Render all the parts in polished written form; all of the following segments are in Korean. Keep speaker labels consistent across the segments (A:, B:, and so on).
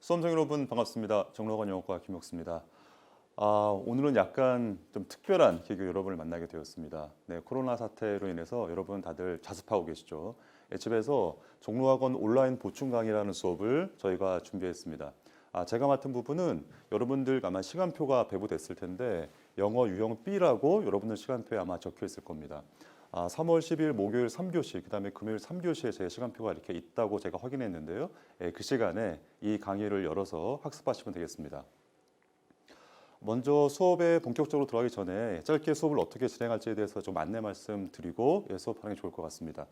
A: 수험생 여러분 반갑습니다. 정로관 영어과 김혁수입니다. 오늘은 약간 좀 특별한 계기로 여러분을 만나게 되었습니다. 네, 코로나 사태로 인해서 여러분 다들 자습하고 계시죠. 집에서 종로학원 온라인 보충 강의라는 수업을 저희가 준비했습니다. 제가 맡은 부분은 여러분들 아마 시간표가 배부됐을 텐데 영어 유형 B라고 여러분들 시간표에 아마 적혀 있을 겁니다. 3월 10일 목요일 3교시, 그다음에 금요일 3교시에 제 시간표가 이렇게 있다고 제가 확인했는데요. 그 시간에 이 강의를 열어서 학습하시면 되겠습니다. 먼저 수업에 본격적으로 들어가기 전에 짧게 수업을 어떻게 진행할지에 대해서 좀 안내 말씀드리고 수업하는 게 좋을 것 같습니다.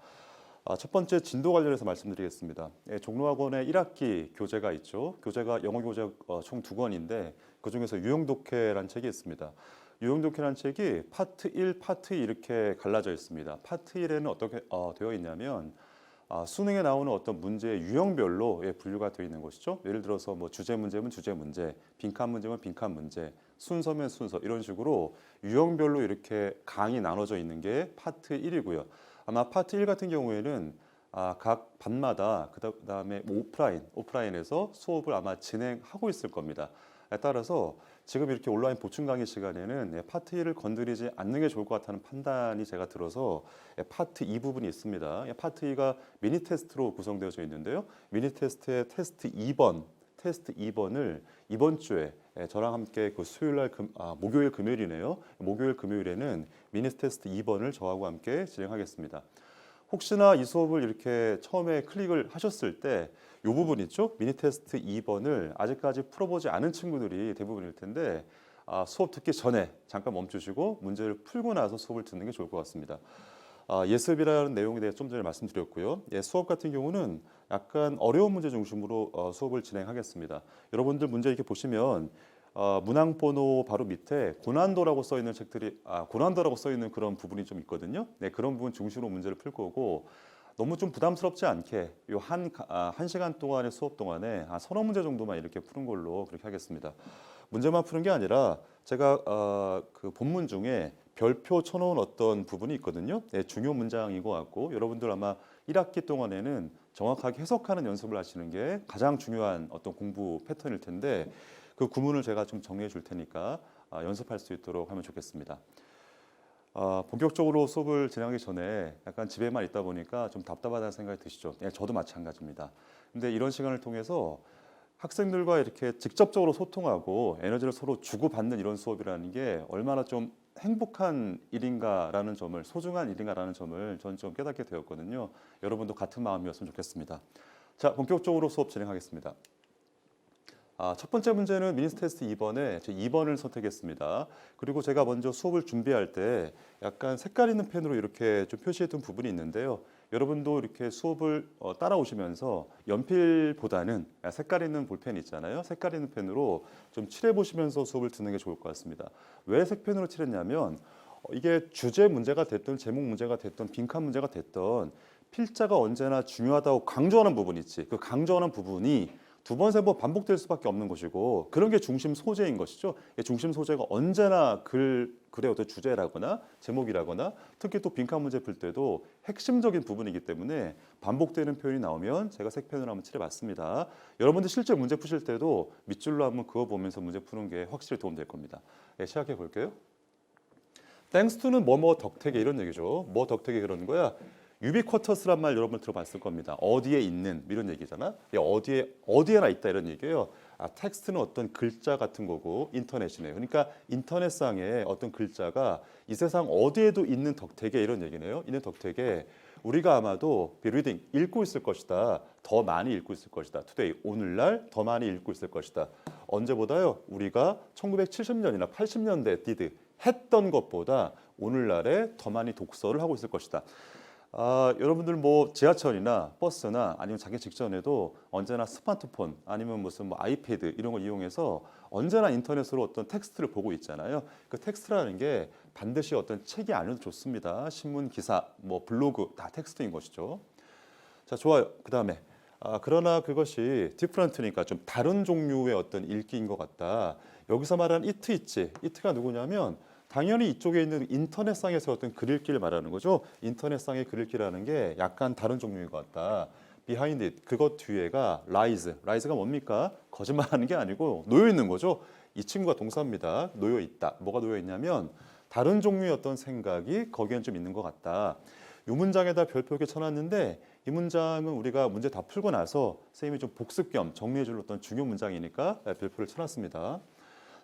A: 첫 번째 진도 관련해서 말씀드리겠습니다. 종로학원에 1학기 교재가 있죠. 교재가 영어 교재 총 2권인데 그중에서 유형독해라는 책이 있습니다. 유형독해라는 책이 파트 1, 파트 2 이렇게 갈라져 있습니다. 파트 1에는 어떻게 되어 있냐면 수능에 나오는 어떤 문제의 유형별로 분류가 되어 있는 것이죠. 예를 들어서 뭐 주제 문제면 주제 문제, 빈칸 문제면 빈칸 문제, 순서면 순서 이런 식으로 유형별로 이렇게 강이 나눠져 있는 게 파트 1이고요. 아마 파트 1 같은 경우에는 각 반마다 그다음에 오프라인에서 수업을 아마 진행하고 있을 겁니다. 따라서 지금 이렇게 온라인 보충 강의 시간에는 파트 1을 건드리지 않는 게 좋을 것 같다는 판단이 제가 들어서 파트 2 부분이 있습니다. 파트 2가 미니 테스트로 구성되어져 있는데요. 미니 테스트의 테스트 2번을 이번 주에 저랑 함께 그 목요일 금요일이네요. 목요일 금요일에는 미니 테스트 2번을 저하고 함께 진행하겠습니다. 혹시나 이 수업을 이렇게 처음에 클릭을 하셨을 때 이 부분 있죠? 미니 테스트 2번을 아직까지 풀어보지 않은 친구들이 대부분일 텐데 수업 듣기 전에 잠깐 멈추시고 문제를 풀고 나서 수업을 듣는 게 좋을 것 같습니다. 예습이라는 내용에 대해 좀 전에 말씀드렸고요. 수업 같은 경우는 약간 어려운 문제 중심으로 수업을 진행하겠습니다. 여러분들 문제 이렇게 보시면 문항번호 바로 밑에 고난도라고 써 있는 고난도라고 써 있는 그런 부분이 좀 있거든요. 네, 그런 부분 중심으로 문제를 풀 거고 너무 좀 부담스럽지 않게 요 한 시간 동안의 수업 동안에 서너 문제 정도만 이렇게 푸는 걸로 그렇게 하겠습니다. 문제만 푸는 게 아니라 제가 그 본문 중에 별표 쳐놓은 어떤 부분이 있거든요. 네, 중요 문장인 것 같고 여러분들 아마 1학기 동안에는 정확하게 해석하는 연습을 하시는 게 가장 중요한 어떤 공부 패턴일 텐데 그 구문을 제가 좀 정리해 줄 테니까 연습할 수 있도록 하면 좋겠습니다. 본격적으로 수업을 진행하기 전에 약간 집에만 있다 보니까 좀 답답하다는 생각이 드시죠? 저도 마찬가지입니다. 근데 이런 시간을 통해서 학생들과 이렇게 직접적으로 소통하고 에너지를 서로 주고받는 이런 수업이라는 게 얼마나 좀 행복한 일인가라는 점을, 소중한 일인가라는 점을 저는 좀 깨닫게 되었거든요. 여러분도 같은 마음이었으면 좋겠습니다. 자, 본격적으로 수업 진행하겠습니다. 첫 번째 문제는 미니 테스트 2번에 제 2번을 선택했습니다. 그리고 제가 먼저 수업을 준비할 때 약간 색깔 있는 펜으로 이렇게 좀 표시했던 부분이 있는데요. 여러분도 이렇게 수업을 따라오시면서 연필보다는 색깔 있는 볼펜 있잖아요. 색깔 있는 펜으로 좀 칠해보시면서 수업을 듣는 게 좋을 것 같습니다. 왜 색펜으로 칠했냐면 이게 주제 문제가 됐든 제목 문제가 됐든 빈칸 문제가 됐든 필자가 언제나 중요하다고 강조하는 부분이 있지. 그 강조하는 부분이 두 번, 세 번 반복될 수밖에 없는 것이고 그런 게 중심 소재인 것이죠. 중심 소재가 언제나 글의 어떤 주제라거나 제목이라거나 특히 또 빈칸 문제 풀 때도 핵심적인 부분이기 때문에 반복되는 표현이 나오면 제가 색펜으로 한번 칠해봤습니다. 여러분들 실제 문제 푸실 때도 밑줄로 한번 그어보면서 문제 푸는 게 확실히 도움될 겁니다. 시작해 볼게요. Thanks to는 뭐뭐 덕택에 이런 얘기죠. 뭐 덕택에 그러는 거야? 유비쿼터스란 말 여러분 들어봤을 겁니다. 어디에 있는 이런 얘기잖아. 어디에나 있다 이런 얘기예요. 텍스트는 어떤 글자 같은 거고 인터넷이네요. 그러니까 인터넷상에 어떤 글자가 이 세상 어디에도 있는 덕택에 이런 얘기네요. 있는 덕택에 우리가 아마도 be reading 읽고 있을 것이다. 더 많이 읽고 있을 것이다. today 오늘날 더 많이 읽고 있을 것이다. 언제보다요? 우리가 1970년이나 80년대 했던 것보다 오늘날에 더 많이 독서를 하고 있을 것이다. 여러분들 뭐 지하철이나 버스나 아니면 자기 직전에도 언제나 스마트폰 아니면 무슨 뭐 아이패드 이런 걸 이용해서 언제나 인터넷으로 어떤 텍스트를 보고 있잖아요. 그 텍스트라는 게 반드시 어떤 책이 아니어도 좋습니다. 신문, 기사, 뭐 블로그 다 텍스트인 것이죠. 자, 좋아요. 그다음에 그러나 그것이 different니까 좀 다른 종류의 어떤 읽기인 것 같다. 여기서 말하는 it 있지. it가 누구냐면 당연히 이쪽에 있는 인터넷상에서 어떤 글 읽기를 말하는 거죠. 인터넷상의 글 읽기라는 게 약간 다른 종류인 것 같다. behind it 그것 뒤에가 lies가 뭡니까? 거짓말하는 게 아니고 놓여 있는 거죠. 이 친구가 동사입니다. 놓여 있다. 뭐가 놓여 있냐면 다른 종류의 어떤 생각이 거기엔 좀 있는 것 같다. 이 문장에다 별표 이렇게 쳐놨는데 이 문장은 우리가 문제 다 풀고 나서 선생님이 좀 복습 겸 정리해줄 어떤 중요 문장이니까 별표를 쳐놨습니다.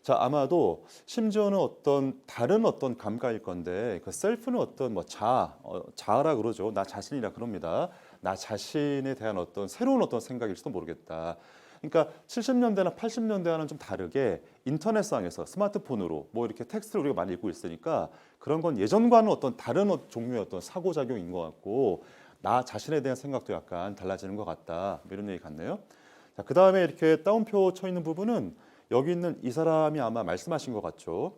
A: 자, 아마도 심지어는 어떤 다른 어떤 감각일 건데 그 셀프는 어떤 뭐 자아라 그러죠. 나 자신이라 그럽니다. 나 자신에 대한 어떤 새로운 어떤 생각일지도 모르겠다. 그러니까 70년대나 80년대와는 좀 다르게 인터넷상에서 스마트폰으로 뭐 이렇게 텍스트를 우리가 많이 읽고 있으니까 그런 건 예전과는 어떤 다른 종류의 어떤 사고작용인 것 같고 나 자신에 대한 생각도 약간 달라지는 것 같다. 이런 얘기 같네요. 자, 그 다음에 이렇게 따옴표 쳐 있는 부분은 여기 있는 이 사람이 아마 말씀하신 것 같죠.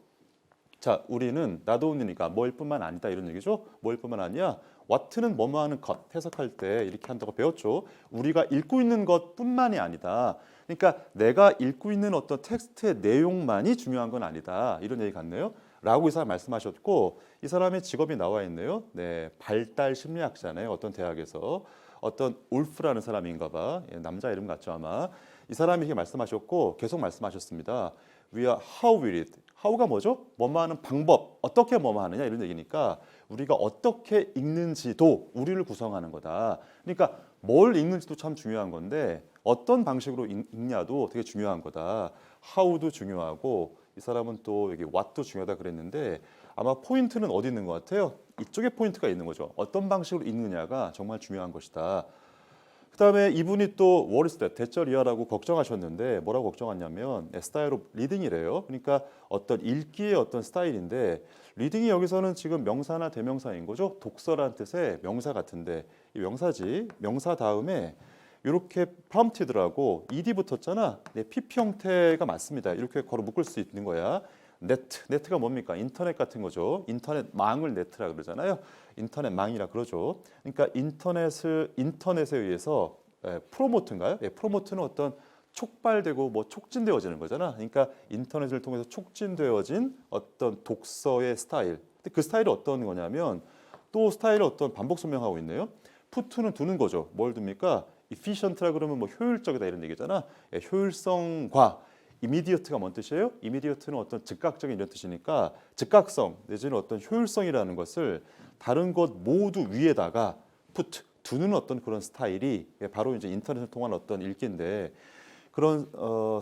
A: 자, 우리는 나도 온니까 뭐일 뿐만 아니다 이런 얘기죠. 뭐일 뿐만 아니야. what는 뭐뭐 하는 것 해석할 때 이렇게 한다고 배웠죠. 우리가 읽고 있는 것뿐만이 아니다. 그러니까 내가 읽고 있는 어떤 텍스트의 내용만이 중요한 건 아니다. 이런 얘기 같네요. 라고 이 사람 말씀하셨고 이 사람의 직업이 나와 있네요. 네, 발달 심리학자네요. 어떤 대학에서 어떤 울프라는 사람인가 봐. 남자 이름 같죠 아마. 이 사람이 이렇게 말씀하셨고 계속 말씀하셨습니다. We are how we read. how가 뭐죠? 뭐뭐 하는 방법, 어떻게 뭐뭐 하느냐 이런 얘기니까 우리가 어떻게 읽는지도 우리를 구성하는 거다. 그러니까 뭘 읽는지도 참 중요한 건데 어떤 방식으로 읽냐도 되게 중요한 거다. how도 중요하고 이 사람은 또 여기 what도 중요하다 그랬는데 아마 포인트는 어디 있는 것 같아요? 이쪽에 포인트가 있는 거죠. 어떤 방식으로 읽느냐가 정말 중요한 것이다. 그 다음에 이분이 또 what is that? 대절이야라고 걱정하셨는데 뭐라고 걱정하냐면 스타일 오브 리딩이래요. 그러니까 어떤 읽기의 어떤 스타일인데 리딩이 여기서는 지금 명사나 대명사인 거죠. 독서라는 뜻의 명사 같은데 이 명사지. 명사 다음에 이렇게 prompted라고 ed 붙었잖아. 네, pp 형태가 맞습니다. 이렇게 걸어 묶을 수 있는 거야. 네트가 뭡니까? 인터넷 같은 거죠. 인터넷 망을 네트라 그러잖아요. 인터넷 망이라 그러죠. 그러니까 인터넷에 의해서 프로모트인가요? 프로모트는 어떤 촉발되고 뭐 촉진되어지는 거잖아. 그러니까 인터넷을 통해서 촉진되어진 어떤 독서의 스타일. 근데 그 스타일이 어떤 거냐면 또 스타일을 어떤 반복 설명하고 있네요. 푸트는 두는 거죠. 뭘 둡니까? efficient라 그러면 뭐 효율적이다 이런 얘기잖아. 효율성과 immediate가 뭔 뜻이에요? immediate는 어떤 즉각적인 이런 뜻이니까 즉각성 내지는 어떤 효율성이라는 것을 다른 것 모두 위에다가 put 두는 어떤 그런 스타일이 바로 이제 인터넷을 통한 어떤 읽기인데 그런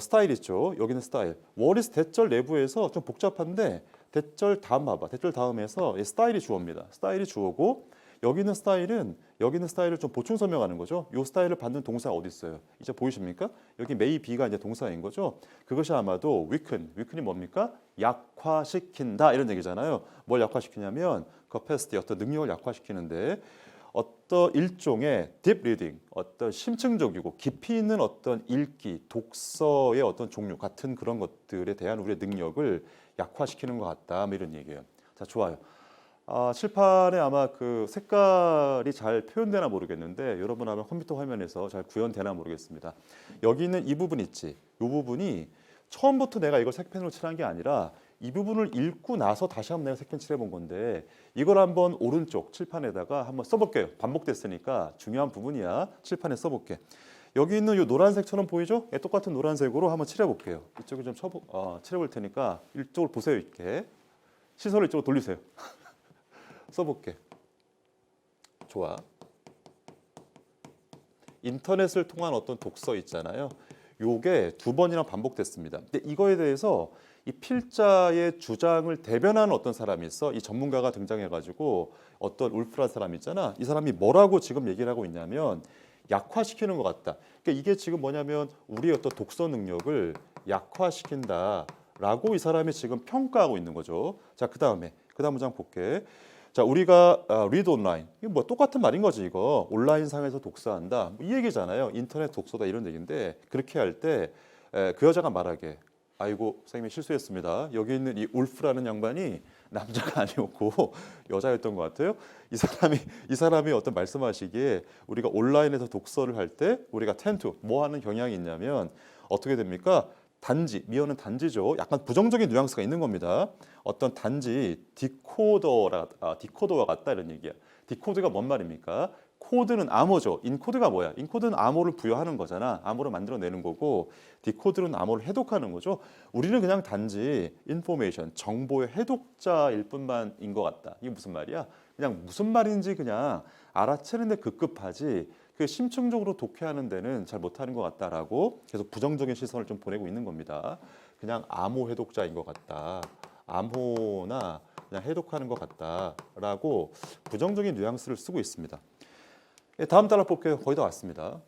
A: 스타일 있죠. 여기는 스타일. what is 대절 내부에서 좀 복잡한데 대절 다음 봐봐. 대절 다음에서 스타일이 주어입니다. 스타일이 주어고 여기는 스타일을 좀 보충 설명하는 거죠. 이 스타일을 받는 동사가 어디 있어요? 이제 보이십니까? 여기 may be가 이제 동사인 거죠. 그것이 아마도 weaken이 뭡니까? 약화시킨다 이런 얘기잖아요. 뭘 약화시키냐면 capacity 어떤 능력을 약화시키는데 어떤 일종의 deep reading, 어떤 심층적이고 깊이 있는 어떤 읽기, 독서의 어떤 종류 같은 그런 것들에 대한 우리의 능력을 약화시키는 것 같다. 뭐 이런 얘기예요. 자, 좋아요. 칠판에 아마 그 색깔이 잘 표현되나 모르겠는데 여러분 아마 컴퓨터 화면에서 잘 구현되나 모르겠습니다. 여기 있는 이 부분 있지. 이 부분이 처음부터 내가 이걸 색펜으로 칠한 게 아니라 이 부분을 읽고 나서 다시 한번 내가 색펜 칠해본 건데 이걸 한번 오른쪽 칠판에다가 한번 써볼게요. 반복됐으니까 중요한 부분이야. 칠판에 써볼게. 여기 있는 이 노란색처럼 보이죠? 똑같은 노란색으로 한번 칠해볼게요. 이쪽을 좀 칠해볼 테니까 이쪽을 보세요. 이렇게 시선을 이쪽으로 돌리세요. 써볼게. 좋아. 인터넷을 통한 어떤 독서 있잖아요. 요게 2번이나 반복됐습니다. 근데 이거에 대해서 이 필자의 주장을 대변하는 어떤 사람이 있어. 이 전문가가 등장해가지고 어떤 울프라는 사람 있잖아. 이 사람이 뭐라고 지금 얘기를 하고 있냐면 약화시키는 것 같다. 그러니까 이게 지금 뭐냐면 우리의 어떤 독서 능력을 약화시킨다라고 이 사람이 지금 평가하고 있는 거죠. 자, 그 다음 문장 볼게. 자, 우리가 read online 이거 뭐 똑같은 말인 거지 이거 온라인상에서 독서한다 이 얘기잖아요. 인터넷 독서다 이런 얘기인데 그렇게 할 때 그 여자가 말하게 아이고 선생님이 실수했습니다. 여기 있는 이 울프라는 양반이 남자가 아니었고 여자였던 것 같아요. 이 사람이 어떤 말씀하시기에 우리가 온라인에서 독서를 할 때 우리가 tend to 뭐 하는 경향이 있냐면 어떻게 됩니까? 단지, 미어는 단지죠. 약간 부정적인 뉘앙스가 있는 겁니다. 어떤 단지 디코더와 같다 이런 얘기야. 디코드가 뭔 말입니까? 코드는 암호죠. 인코드가 뭐야? 인코드는 암호를 부여하는 거잖아. 암호를 만들어내는 거고 디코드는 암호를 해독하는 거죠. 우리는 그냥 단지 인포메이션, 정보의 해독자일 뿐만인 것 같다. 이게 무슨 말이야? 그냥 무슨 말인지 그냥 알아채는데 급급하지 그 심층적으로 독해하는 데는 잘 못하는 것 같다라고 계속 부정적인 시선을 좀 보내고 있는 겁니다. 그냥 암호 해독자인 것 같다. 암호나 그냥 해독하는 것 같다라고 부정적인 뉘앙스를 쓰고 있습니다. 다음 단락 볼게요. 거의 다 왔습니다.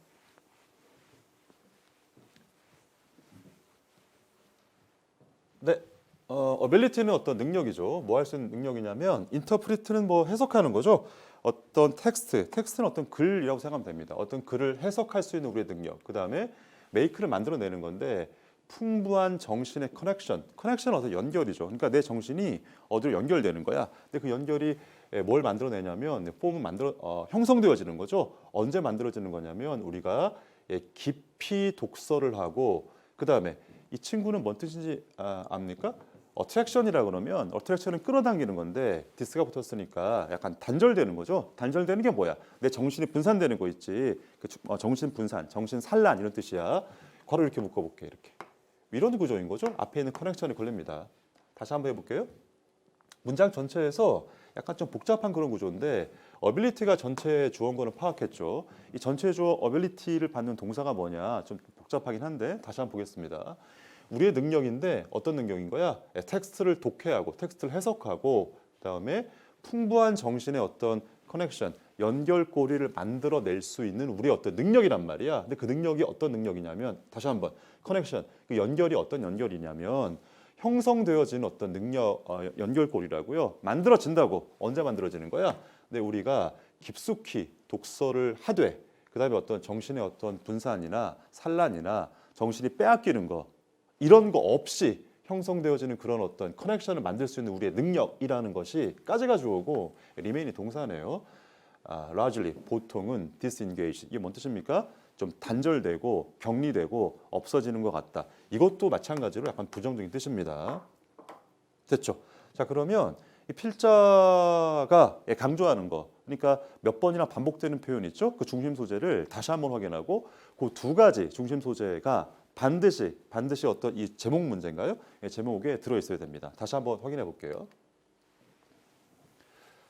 A: 네, 어빌리티는 어떤 능력이죠. 뭐 할 수 있는 능력이냐면 인터프리트는 뭐 해석하는 거죠. 어떤 텍스트는 어떤 글이라고 생각하면 됩니다. 어떤 글을 해석할 수 있는 우리의 능력. 그 다음에 메이크를 만들어내는 건데 풍부한 정신의 커넥션은 어떤 연결이죠. 그러니까 내 정신이 어디로 연결되는 거야. 근데 그 연결이 뭘 만들어내냐면 폼은 형성되어지는 거죠. 언제 만들어지는 거냐면 우리가 깊이 독서를 하고 그 다음에 이 친구는 뭔 뜻인지 압니까? 어트랙션이라 그러면 어트랙션은 끌어당기는 건데 디스가 붙었으니까 약간 단절되는 거죠. 단절되는 게 뭐야? 내 정신이 분산되는 거 있지. 정신 분산, 정신 산란 이런 뜻이야. 괄호 이렇게 묶어볼게 이렇게. 이런 구조인 거죠. 앞에 있는 커넥션이 걸립니다. 다시 한번 해볼게요. 문장 전체에서 약간 좀 복잡한 그런 구조인데 어빌리티가 전체 주어인거는 파악했죠. 이 전체 주어 어빌리티를 받는 동사가 뭐냐 좀 복잡하긴 한데 다시 한번 보겠습니다. 우리의 능력인데 어떤 능력인 거야? 텍스트를 독해하고 텍스트를 해석하고 그다음에 풍부한 정신의 어떤 커넥션, 연결고리를 만들어낼 수 있는 우리의 어떤 능력이란 말이야. 근데 그 능력이 어떤 능력이냐면 다시 한번 커넥션, 그 연결이 어떤 연결이냐면 형성되어진 어떤 능력, 연결고리라고요. 만들어진다고. 언제 만들어지는 거야? 근데 우리가 깊숙이 독서를 하되 그다음에 어떤 정신의 어떤 분산이나 산란이나 정신이 빼앗기는 거 이런 거 없이 형성되어지는 그런 어떤 커넥션을 만들 수 있는 우리의 능력이라는 것이 까지가 주어고 리메인이 동사네요. largely 보통은 disengage 이게 뭔 뜻입니까? 좀 단절되고 격리되고 없어지는 것 같다. 이것도 마찬가지로 약간 부정적인 뜻입니다. 됐죠? 자 그러면 이 필자가 강조하는 거 그러니까 몇 번이나 반복되는 표현 있죠? 그 중심 소재를 다시 한번 확인하고 그 두 가지 중심 소재가 반드시 어떤 이 제목 문제인가요? 제목에 들어있어야 됩니다. 다시 한번 확인해 볼게요.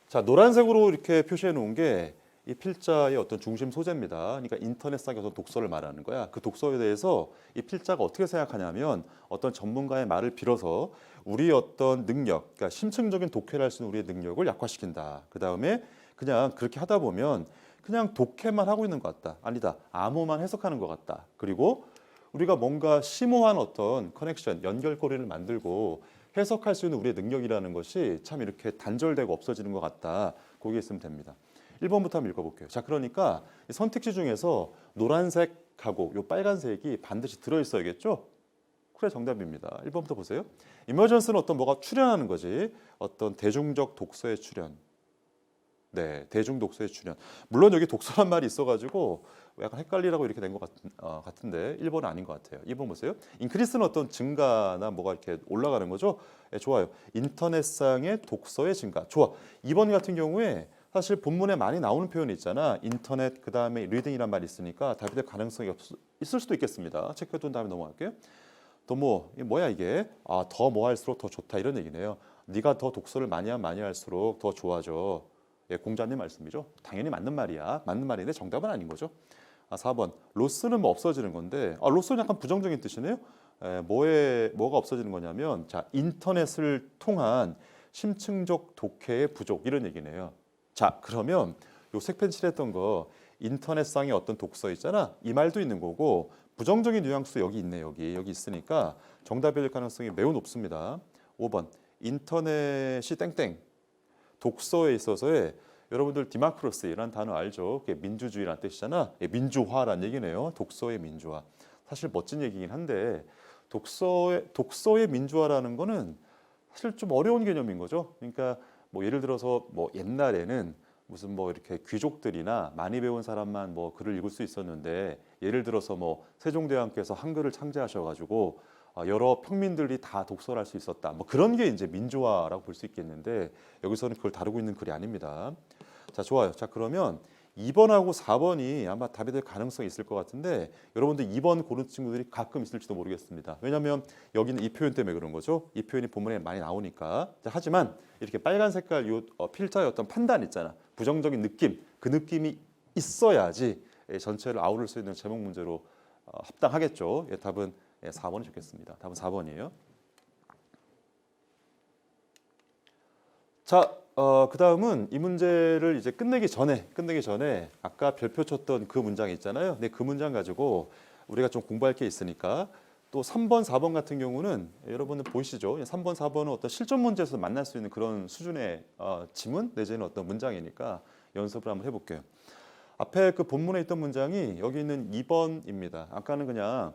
A: 자 노란색으로 이렇게 표시해 놓은 게 이 필자의 어떤 중심 소재입니다. 그러니까 인터넷상의 어떤 독서를 말하는 거야. 그 독서에 대해서 이 필자가 어떻게 생각하냐면 어떤 전문가의 말을 빌어서 우리의 어떤 능력, 그러니까 심층적인 독해를 할 수 있는 우리의 능력을 약화시킨다. 그 다음에 그냥 그렇게 하다 보면 그냥 독해만 하고 있는 것 같다. 아니다. 암호만 해석하는 것 같다. 그리고 우리가 뭔가 심오한 어떤 커넥션, 연결고리를 만들고 해석할 수 있는 우리의 능력이라는 것이 참 이렇게 단절되고 없어지는 것 같다. 거기에 있으면 됩니다. 1번부터 한번 읽어볼게요. 자, 그러니까 선택지 중에서 노란색하고 요 빨간색이 반드시 들어있어야겠죠? 그래 정답입니다. 1번부터 보세요. 이머전스는 어떤 뭐가 출현하는 거지. 어떤 대중적 독서의 출현. 네, 대중 독서의 출현. 물론 여기 독서란 말이 있어가지고 약간 헷갈리라고 이렇게 된 것 같은데 1번은 아닌 것 같아요. 2번 보세요. 인크리스는 어떤 증가나 뭐가 이렇게 올라가는 거죠. 네, 좋아요. 인터넷상의 독서의 증가. 좋아. 2번 같은 경우에 사실 본문에 많이 나오는 표현이 있잖아. 인터넷 그다음에 리딩이란 말이 있으니까 답이 될 가능성이 있을 수도 있겠습니다. 체크해둔 다음에 넘어갈게요. 또 뭐야 이게? 더 뭐 할수록 더 좋다 이런 얘기네요. 네가 더 독서를 많이 하면 많이 할수록 더 좋아져. 예, 공자님 말씀이죠. 당연히 맞는 말이야. 맞는 말인데 정답은 아닌 거죠. 4번. 로스는 뭐 없어지는 건데 로스는 약간 부정적인 뜻이네요. 뭐가 없어지는 거냐면 자 인터넷을 통한 심층적 독해의 부족 이런 얘기네요. 자 그러면 요 색펜칠했던 거 인터넷상의 어떤 독서 있잖아. 이 말도 있는 거고 부정적인 뉘앙스 여기 있네. 여기 있으니까 정답일 가능성이 매우 높습니다. 5번. 인터넷이 땡땡. 독서에 있어서의 여러분들 디마크로시라는 단어 알죠? 그게 민주주의라는 뜻이잖아. 민주화란 얘기네요. 독서의 민주화. 사실 멋진 얘기긴 한데 독서의 민주화라는 거는 사실 좀 어려운 개념인 거죠. 그러니까 뭐 예를 들어서 뭐 옛날에는 무슨 뭐 이렇게 귀족들이나 많이 배운 사람만 뭐 글을 읽을 수 있었는데 예를 들어서 뭐 세종대왕께서 한글을 창제하셔가지고 여러 평민들이 다 독서를 할 수 있었다. 뭐 그런 게 이제 민주화라고 볼 수 있겠는데 여기서는 그걸 다루고 있는 글이 아닙니다. 자, 좋아요. 자, 그러면 2번하고 4번이 아마 답이 될 가능성이 있을 것 같은데 여러분들 2번 고른 친구들이 가끔 있을지도 모르겠습니다. 왜냐하면 여기는 이 표현 때문에 그런 거죠. 이 표현이 본문에 많이 나오니까. 자, 하지만 이렇게 빨간 색깔 요 필자의 어떤 판단 있잖아. 부정적인 느낌, 그 느낌이 있어야지 전체를 아우를 수 있는 제목 문제로 합당하겠죠. 답은 4번이 좋겠습니다. 답은 4번이에요. 자, 그 다음은 이 문제를 이제 끝내기 전에 아까 별표 쳤던 그 문장 있잖아요. 근데 그 문장 가지고 우리가 좀 공부할 게 있으니까 또 3번, 4번 같은 경우는 여러분들 보이시죠? 3번, 4번은 어떤 실전 문제에서 만날 수 있는 그런 수준의 지문 내지는 어떤 문장이니까 연습을 한번 해볼게요. 앞에 그 본문에 있던 문장이 여기 있는 2번입니다. 아까는 그냥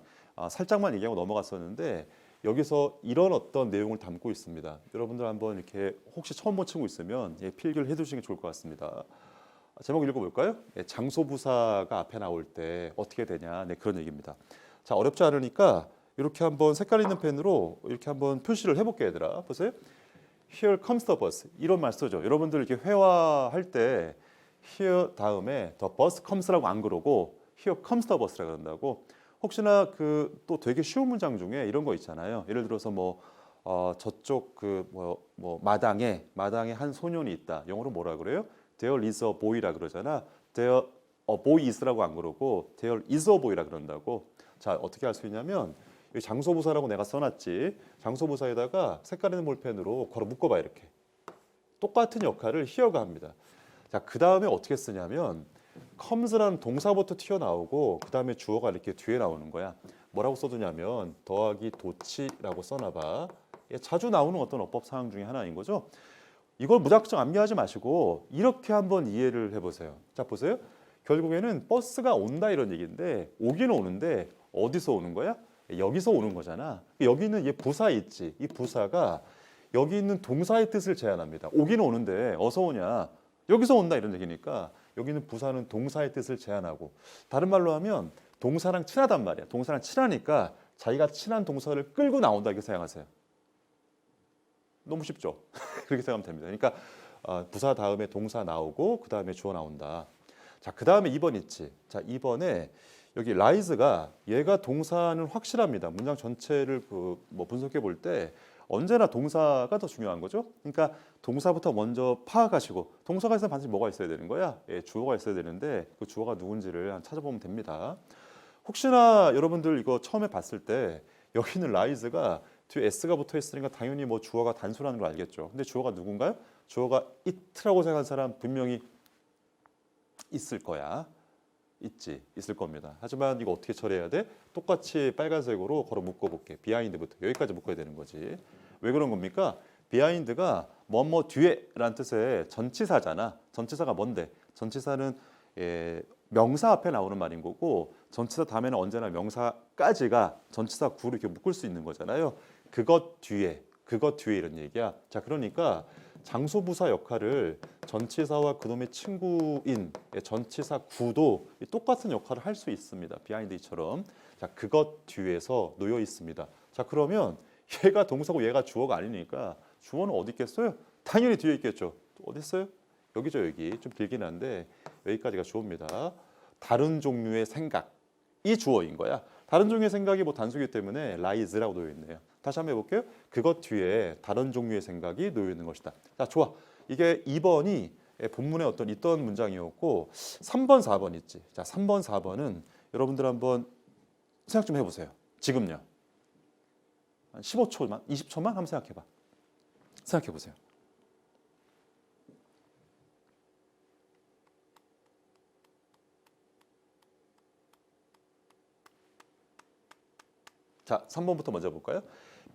A: 살짝만 얘기하고 넘어갔었는데 여기서 이런 어떤 내용을 담고 있습니다. 여러분들 한번 이렇게 혹시 처음 본 친구 있으면 필기를 해두시는 게 좋을 것 같습니다. 제목 읽어볼까요? 장소부사가 앞에 나올 때 어떻게 되냐, 네, 그런 얘기입니다. 자, 어렵지 않으니까 이렇게 한번 색깔 있는 펜으로 이렇게 한번 표시를 해볼게요, 얘들아. 보세요. Here comes the bus. 이런 말 쓰죠. 여러분들 이렇게 회화할 때 here 다음에 the bus comes라고 안 그러고 here comes the bus라고 그런다고. 혹시나 그 또 되게 쉬운 문장 중에 이런 거 있잖아요. 예를 들어서 저쪽 마당에 한 소년이 있다. 영어로 뭐라 그래요? There is a boy라 그러잖아. There a boy is라고 안 그러고 there is a boy라 그런다고. 자, 어떻게 할 수 있냐면 여기 장소부사라고 내가 써놨지. 장소부사에다가 색깔 있는 볼펜으로 걸어 묶어봐 이렇게. 똑같은 역할을 here가 합니다. 자, 그 다음에 어떻게 쓰냐면 comes라는 동사부터 튀어나오고 그 다음에 주어가 이렇게 뒤에 나오는 거야. 뭐라고 써두냐면 더하기 도치라고 써놔봐. 자주 나오는 어떤 어법 사항 중에 하나인 거죠. 이걸 무작정 암기하지 마시고 이렇게 한번 이해를 해보세요. 자, 보세요. 결국에는 버스가 온다 이런 얘기인데 오기는 오는데 어디서 오는 거야? 여기서 오는 거잖아. 여기는 얘 부사 있지. 이 부사가 여기 있는 동사의 뜻을 제한합니다. 오기는 오는데 어서 오냐? 여기서 온다 이런 얘기니까 여기는 부사는 동사의 뜻을 제한하고 다른 말로 하면 동사랑 친하단 말이야. 동사랑 친하니까 자기가 친한 동사를 끌고 나온다 이렇게 생각하세요. 너무 쉽죠? 그렇게 생각하면 됩니다. 그러니까 부사 다음에 동사 나오고 그 다음에 주어 나온다. 자, 그 다음에 2번 있지. 자, 2번에 여기 rise가 얘가 동사는 확실합니다. 문장 전체를 분석해 볼 때 언제나 동사가 더 중요한 거죠. 그러니까 동사부터 먼저 파악하시고 동사가 있으면 반드시 뭐가 있어야 되는 거야? 주어가 있어야 되는데 그 주어가 누군지를 한번 찾아보면 됩니다. 혹시나 여러분들 이거 처음에 봤을 때 여기 있는 rise가 뒤에 s가 붙어 있으니까 당연히 주어가 단수라는 걸 알겠죠. 근데 주어가 누군가요? 주어가 it라고 생각하는 사람 분명히 있을 거야. 있을 겁니다. 하지만 이거 어떻게 처리해야 돼? 똑같이 빨간색으로 걸어 묶어볼게. 비하인드부터 여기까지 묶어야 되는 거지. 왜 그런 겁니까? 비하인드가 뭐뭐 뒤에라는 뜻의 전치사잖아. 전치사가 뭔데? 전치사는 명사 앞에 나오는 말인 거고 전치사 다음에는 언제나 명사까지가 전치사 구로 이렇게 묶을 수 있는 거잖아요. 그것 뒤에 이런 얘기야. 자, 그러니까 장소부사 역할을 전치사와 그놈의 친구인 전치사 구도 똑같은 역할을 할 수 있습니다. 비하인드처럼. 자, 그것 뒤에서 놓여 있습니다. 자, 그러면 얘가 동사고 얘가 주어가 아니니까 주어는 어디 있겠어요? 당연히 뒤에 있겠죠. 어디 있어요? 여기죠, 여기. 좀 길긴 한데 여기까지가 주어입니다. 다른 종류의 생각이 주어인 거야. 다른 종류의 생각이 단수기 때문에 rise라고 놓여 있네요. 다시 한번 해볼게요. 그것 뒤에 다른 종류의 생각이 놓여 있는 것이다. 자, 좋아. 이게 2번이 본문에 있던 문장이었고 3번, 4번 있지. 자, 3번, 4번은 여러분들 한번 생각 좀 해보세요. 지금요. 한 15초만, 20초만 한번 생각해봐. 생각해보세요. 자, 3번부터 먼저 볼까요?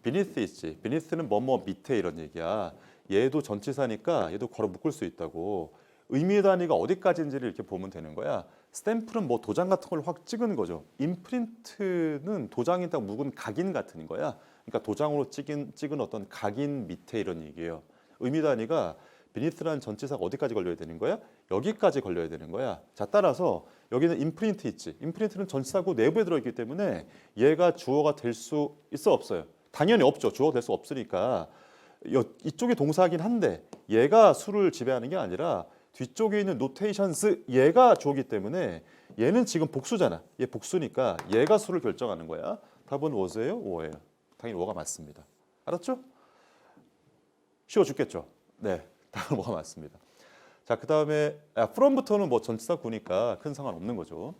A: beneath 있지. beneath는 뭐뭐 밑에 이런 얘기야. 얘도 전치사니까 얘도 걸어 묶을 수 있다고. 의미 단위가 어디까지인지를 이렇게 보면 되는 거야. 스탬프는 도장 같은 걸 확 찍은 거죠. 임프린트는 도장에다 묵은 각인 같은 거야. 그러니까 도장으로 찍은 어떤 각인 밑에 이런 얘기예요. 의미 단위가 beneath라는 전치사가 어디까지 걸려야 되는 거야? 여기까지 걸려야 되는 거야. 자, 따라서 여기는 임프린트 있지. 임프린트는 전치사고 내부에 들어있기 때문에 얘가 주어가 될 수 있어 없어요? 당연히 없죠. 주어가 될 수 없으니까 이쪽이 동사긴 한데 얘가 수를 지배하는 게 아니라 뒤쪽에 있는 notations 얘가 주어기 때문에 얘는 지금 복수잖아. 얘 복수니까 얘가 수를 결정하는 거야. 답은 was예요? were예요? 당연히 were가 맞습니다. 알았죠? 쉬워 죽겠죠? 네, 답은 were가 맞습니다. 자, 그 다음에 from부터는 뭐 전치사 구니까 큰 상관없는 거죠.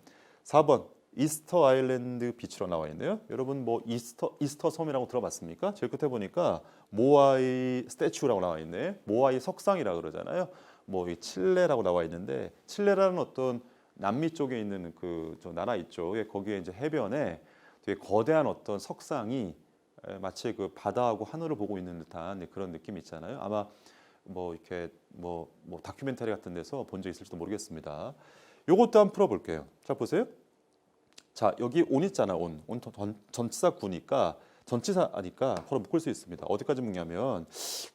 A: 4번 이스터 아일랜드 비치로 나와 있네요. 여러분 뭐 이스터 섬이라고 들어봤습니까? 제일 끝에 보니까 모아이 스태츄라고 나와 있네. 모아이 석상이라 그러잖아요. 뭐 이 칠레라고 나와 있는데 칠레라는 어떤 남미 쪽에 있는 그 저 나라 있죠. 거기에 이제 해변에 되게 거대한 어떤 석상이 마치 그 바다하고 하늘을 보고 있는 듯한 그런 느낌이 있잖아요. 아마 뭐 이렇게 뭐 다큐멘터리 같은 데서 본 적 있을지도 모르겠습니다. 요것도 한번 풀어볼게요. 자, 보세요. 자, 여기 온 있잖아. 온 전치사 구니까 전치사니까 바로 묶을 수 있습니다. 어디까지 묶냐면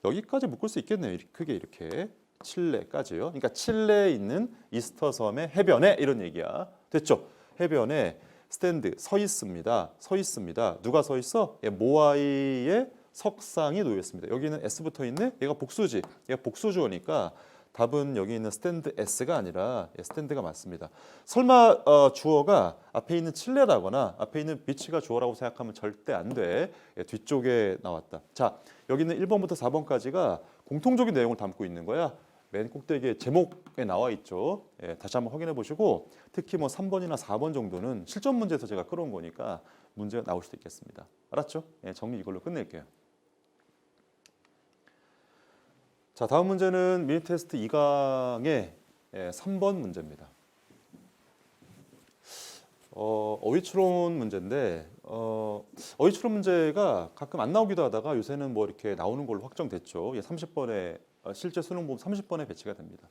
A: 여기까지 묶을 수 있겠네요. 크게 이렇게 칠레까지요. 그러니까 칠레에 있는 이스터 섬의 해변에 이런 얘기야. 됐죠? 해변에 스탠드 서 있습니다. 서 있습니다. 누가 서 있어? 모아이의 석상이 놓여 있습니다. 여기는 S 붙어 있네. 얘가 복수지. 얘가 복수주어니까 답은 여기 있는 스탠드 S가 아니라 스탠드가 맞습니다. 설마 주어가 앞에 있는 칠레라거나 앞에 있는 비치가 주어라고 생각하면 절대 안 돼. 뒤쪽에 나왔다. 자, 여기 있는 1번부터 4번까지가 공통적인 내용을 담고 있는 거야. 맨 꼭대기에 제목에 나와 있죠. 다시 한번 확인해 보시고 특히 뭐 3번이나 4번 정도는 실전 문제에서 제가 끌어온 거니까 문제가 나올 수도 있겠습니다. 알았죠? 정리 이걸로 끝낼게요. 자, 다음 문제는 미니 테스트 2강의 3번 문제입니다. 어휘추론 문제인데 어휘추론 문제가 가끔 안 나오기도 하다가 요새는 뭐 이렇게 나오는 걸로 확정됐죠. 30번에 실제 수능 보면 30번에 배치가 됩니다.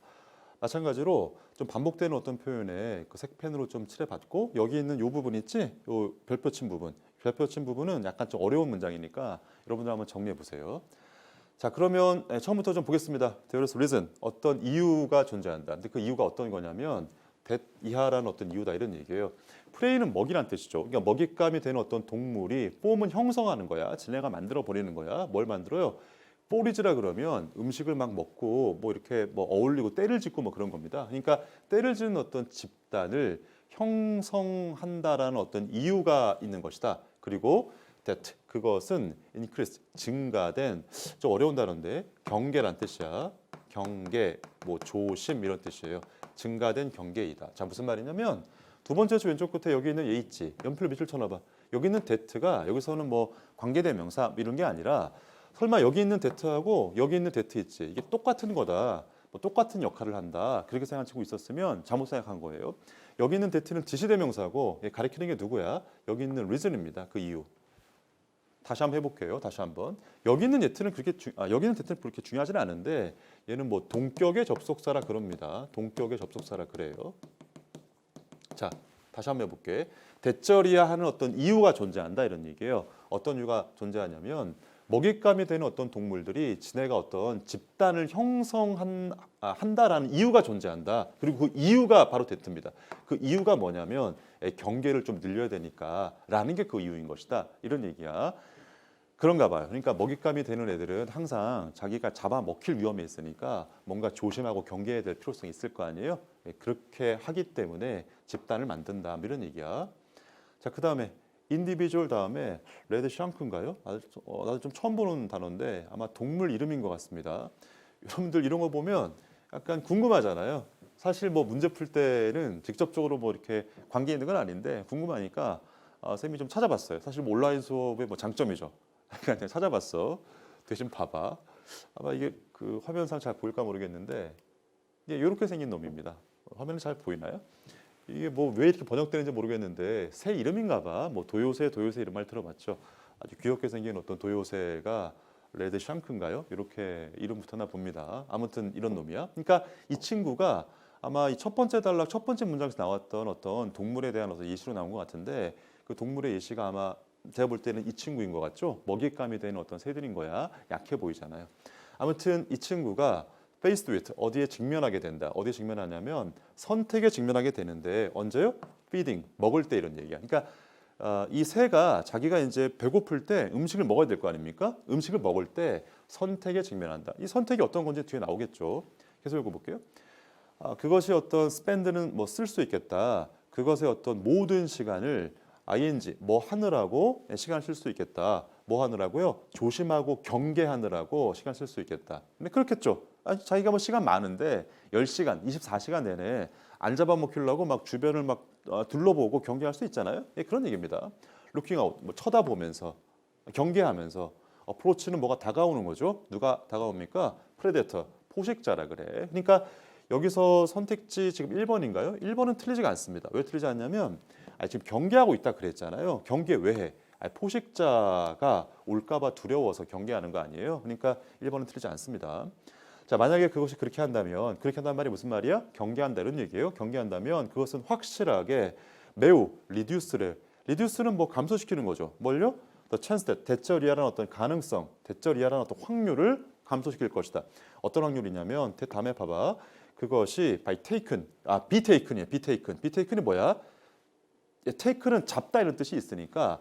A: 마찬가지로 좀 반복되는 어떤 표현에 그 색펜으로 좀 칠해봤고 여기 있는 이 부분 있지? 요 별표 친 부분. 별표 친 부분은 약간 좀 어려운 문장이니까 여러분들 한번 정리해 보세요. 자, 그러면 처음부터 좀 보겠습니다. There is reason. 어떤 이유가 존재한다. 근데 그 이유가 어떤 거냐면 that 이하라는 어떤 이유다 이런 얘기예요. 프레이는 먹이란 뜻이죠. 그러니까 먹잇감이 되는 어떤 동물이 폼은 형성하는 거야. 지네가 만들어 버리는 거야. 뭘 만들어요? 포리지라 그러면 음식을 막 먹고 뭐 이렇게 뭐 어울리고 때를 짓고 뭐 그런 겁니다. 그러니까 때를 짓는 어떤 집단을 형성한다라는 어떤 이유가 있는 것이다. 그리고 that 그것은 increase 증가된 좀 어려운 단어인데 경계란 뜻이야. 경계 뭐 조심 이런 뜻이에요. 증가된 경계이다. 자, 무슨 말이냐면 두 번째 줄 왼쪽 끝에 여기 있는 얘 있지. 연필로 밑을 쳐놔봐. 여기 있는 that가 여기서는 뭐 관계대명사 이런 게 아니라 설마 여기 있는 that하고 여기 있는 that 있지. 이게 똑같은 거다. 뭐 똑같은 역할을 한다. 그렇게 생각하고 있었으면 잘못 생각한 거예요. 여기 있는 that는 지시대명사고 가리키는 게 누구야? 여기 있는 reason입니다. 그 이유. 다시 한번 해볼게요. 다시 한번. 여기 있는 that는 여기 있는 that는 그렇게 중요하지는 않은데 얘는 뭐 동격의 접속사라 그럽니다. 동격의 접속사라 그래요. 자, 다시 한번 해볼게. 대절이야 하는 어떤 이유가 존재한다 이런 얘기예요. 어떤 이유가 존재하냐면 먹잇감이 되는 어떤 동물들이 지네가 어떤 집단을 형성한다라는 이유가 존재한다. 그리고 그 이유가 바로 that입니다. 그 이유가 뭐냐면 경계를 좀 늘려야 되니까라는 게 그 이유인 것이다. 이런 얘기야. 그런가 봐요. 그러니까 먹잇감이 되는 애들은 항상 자기가 잡아먹힐 위험이 있으니까 뭔가 조심하고 경계해야 될 필요성이 있을 거 아니에요. 그렇게 하기 때문에 집단을 만든다. 이런 얘기야. 자, 그 다음에 인디비주얼 다음에 레드 샹크인가요? 나도 좀 처음 보는 단어인데 아마 동물 이름인 것 같습니다. 여러분들 이런 거 보면 약간 궁금하잖아요. 사실 뭐 문제 풀 때는 직접적으로 뭐 이렇게 관계 있는 건 아닌데 궁금하니까 쌤이 좀 찾아봤어요. 사실 뭐 온라인 수업의 뭐 장점이죠. 그냥 찾아봤어. 대신 봐봐. 아마 이게 그 화면상 잘 보일까 모르겠는데 이게 이렇게 생긴 놈입니다. 화면이 잘 보이나요? 이게 뭐 왜 이렇게 번역되는지 모르겠는데 새 이름인가 봐. 뭐 도요새 이런 말 들어봤죠. 아주 귀엽게 생긴 어떤 도요새가 레드 샹크인가요? 이렇게 이름 붙었나 봅니다. 아무튼 이런 놈이야. 그러니까 이 친구가 아마 이 첫 번째 단락 첫 번째 문장에서 나왔던 어떤 동물에 대한 어떤 예시로 나온 것 같은데 그 동물의 예시가 아마 제가 볼 때는 이 친구인 것 같죠. 먹잇감이 되는 어떤 새들인 거야. 약해 보이잖아요. 아무튼 이 친구가 faced with 어디에 직면하게 된다. 어디에 직면하냐면 선택에 직면하게 되는데 언제요? feeding 먹을 때 이런 얘기야. 그러니까 이 새가 자기가 이제 배고플 때 음식을 먹어야 될 거 아닙니까? 음식을 먹을 때 선택에 직면한다. 이 선택이 어떤 건지 뒤에 나오겠죠. 계속 읽어볼게요. 그것이 어떤 spend는 뭐 쓸 수 있겠다. 그것의 어떤 모든 시간을 ing 뭐 하느라고 시간 쓸 수 있겠다. 뭐 하느라고요? 조심하고 경계하느라고 시간 쓸 수 있겠다. 근데 그렇겠죠. 자기가 뭐 시간 많은데 10시간, 24시간 내내 안 잡아먹히려고 막 주변을 막 둘러보고 경계할 수 있잖아요. 예, 그런 얘기입니다. looking out, 뭐 쳐다보면서 경계하면서 어프로치는 뭐가 다가오는 거죠. 누가 다가옵니까? 프레데터, 포식자라 그래. 그러니까 여기서 선택지 지금 1번인가요? 1번은 틀리지가 않습니다. 왜 틀리지 않냐면 지금 경계하고 있다 그랬잖아요. 경계 왜 해? 포식자가 올까봐 두려워서 경계하는 거 아니에요? 그러니까 1번은 틀리지 않습니다. 자, 만약에 그것이 그렇게 한다면, 그렇게 한다는 말이 무슨 말이야? 경계한다 이런 얘기예요. 경계한다면 그것은 확실하게 매우 reduce를, reduce는 뭐 감소시키는 거죠. 뭘요? The chance that 대절이하는 어떤 가능성, 대절이하는 어떤 확률을 감소시킬 것이다. 어떤 확률이냐면 다음에 봐봐. 그것이 by taken, be taken이에요. be taken. be taken이 뭐야? taken은 잡다 이런 뜻이 있으니까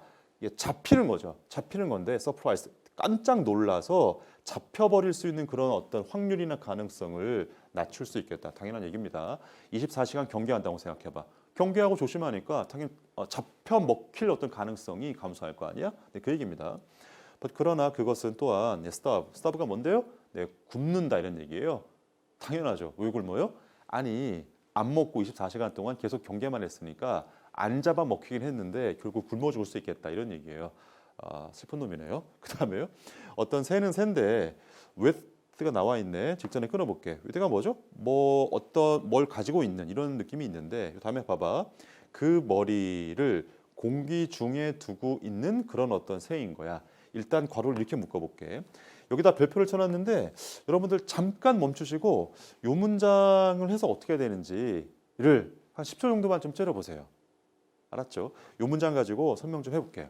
A: 잡히는 거죠. 잡히는 건데 surprise, 깜짝 놀라서 잡혀버릴 수 있는 그런 어떤 확률이나 가능성을 낮출 수 있겠다. 당연한 얘기입니다. 24시간 경계한다고 생각해봐. 경계하고 조심하니까 당연히 잡혀 먹힐 어떤 가능성이 감소할 거 아니야? 네, 그 얘기입니다. 그러나 그것은 또한 starve가 뭔데요? 네, 굶는다 이런 얘기예요. 당연하죠. 왜 굶어요? 아니 안 먹고 24시간 동안 계속 경계만 했으니까 안 잡아 먹히긴 했는데 결국 굶어 죽을 수 있겠다 이런 얘기예요. 슬픈 놈이네요. 그 다음에요. 어떤 새는 새인데 with가 나와 있네. 직전에 끊어볼게. with가 뭐죠? 뭐 어떤 뭘 가지고 있는 이런 느낌이 있는데 다음에 봐봐. 그 머리를 공기 중에 두고 있는 그런 어떤 새인 거야. 일단 괄호를 이렇게 묶어볼게. 여기다 별표를 쳐놨는데 여러분들 잠깐 멈추시고 이 문장을 해서 어떻게 해야 되는지를 한 10초 정도만 좀 째려보세요. 알았죠? 이 문장 가지고 설명 좀 해볼게요.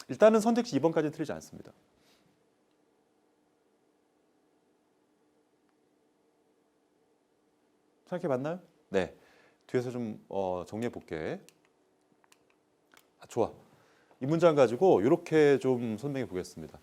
A: 일단은 선택지 2번까지 틀리지 않습니다. 생각해 봤나요? 네. 뒤에서 좀 정리해 볼게. 좋아. 이 문장 가지고 이렇게 좀 설명해 보겠습니다.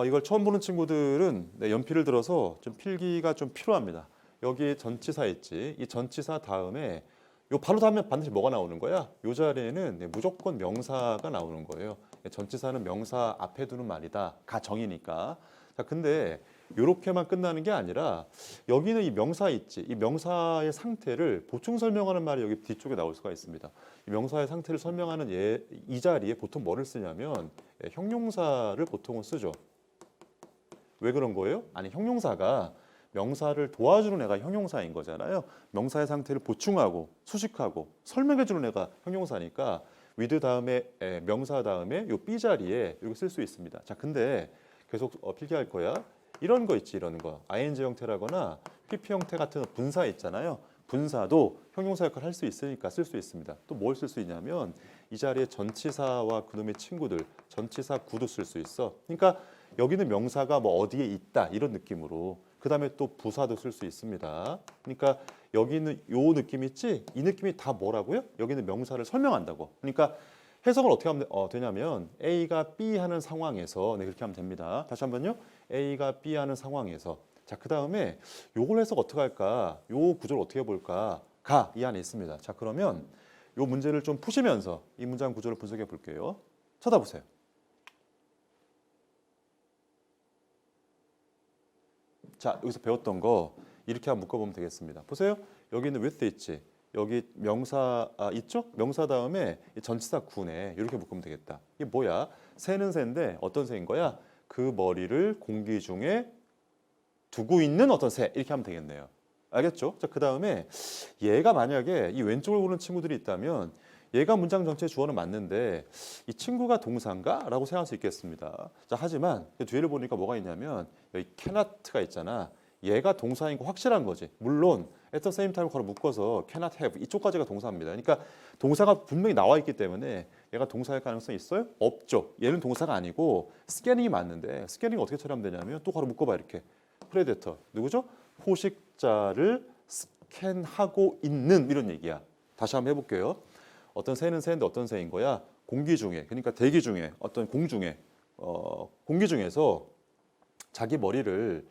A: 이걸 처음 보는 친구들은 연필을 들어서 좀 필기가 좀 필요합니다. 여기 전치사 있지. 이 전치사 다음에 요 바로 다음에 반드시 뭐가 나오는 거야? 요 자리에는 무조건 명사가 나오는 거예요. 전치사는 명사 앞에 두는 말이다. 가정이니까. 자, 근데 요렇게만 끝나는 게 아니라 여기는 이 명사 있지. 이 명사의 상태를 보충 설명하는 말이 여기 뒤쪽에 나올 수가 있습니다. 이 명사의 상태를 설명하는 이 자리에 보통 뭐를 쓰냐면 형용사를 보통은 쓰죠. 왜 그런 거예요? 아니 형용사가 명사를 도와주는 애가 형용사인 거잖아요. 명사의 상태를 보충하고 수식하고 설명해주는 애가 형용사니까 with 다음에 명사 다음에 요 B 자리에 이렇게 쓸 수 있습니다. 자, 근데 계속 필기할 거야. 이런 거 있지, 이런 거. ing 형태라거나 pp 형태 같은 분사 있잖아요. 분사도 형용사 역할을 할 수 있으니까 쓸 수 있습니다. 또 뭘 쓸 수 있냐면 이 자리에 전치사와 그놈의 친구들, 전치사 구도 쓸 수 있어. 그러니까 여기는 명사가 뭐 어디에 있다 이런 느낌으로 그 다음에 또 부사도 쓸 수 있습니다. 그러니까 여기는 요 느낌 있지? 이 느낌이 다 뭐라고요? 여기는 명사를 설명한다고. 그러니까 해석을 어떻게 하면 되냐면 A가 B 하는 상황에서 그렇게 하면 됩니다. 다시 한번요. A가 B 하는 상황에서 자, 그 다음에 요걸 해석 어떻게 할까? 요 구조를 어떻게 볼까? 가 이 안에 있습니다. 자, 그러면 요 문제를 좀 푸시면서 이 문장 구조를 분석해 볼게요. 쳐다보세요. 자, 여기서 배웠던 거 이렇게 한번 묶어보면 되겠습니다. 보세요. 여기는 with 있지. 여기 명사 있죠? 명사 다음에 전치사 구네. 이렇게 묶으면 되겠다. 이게 뭐야? 새는 새인데 어떤 새인 거야? 그 머리를 공기 중에 두고 있는 어떤 새. 이렇게 하면 되겠네요. 알겠죠? 자, 그 다음에 얘가 만약에 이 왼쪽을 보는 친구들이 있다면 얘가 문장 전체의 주어는 맞는데 이 친구가 동사인가? 라고 생각할 수 있겠습니다. 자, 하지만 뒤를 보니까 뭐가 있냐면 여기 cannot가 있잖아. 얘가 동사인 거 확실한 거지. 물론 at the same time 걸어 묶어서 cannot have 이쪽까지가 동사입니다. 그러니까 동사가 분명히 나와 있기 때문에 얘가 동사일 가능성이 있어요? 없죠. 얘는 동사가 아니고 스캐닝이 맞는데 스캐닝 어떻게 처리하면 되냐면 또 걸어 묶어봐 이렇게. 프레데터 누구죠? 포식자를 스캔하고 있는 이런 얘기야. 다시 한번 해볼게요. 어떤 새는 새인데 어떤 새인 거야? 공기 중에, 그러니까 대기 중에, 어떤 공중에, 공기 중에서 자기 머리를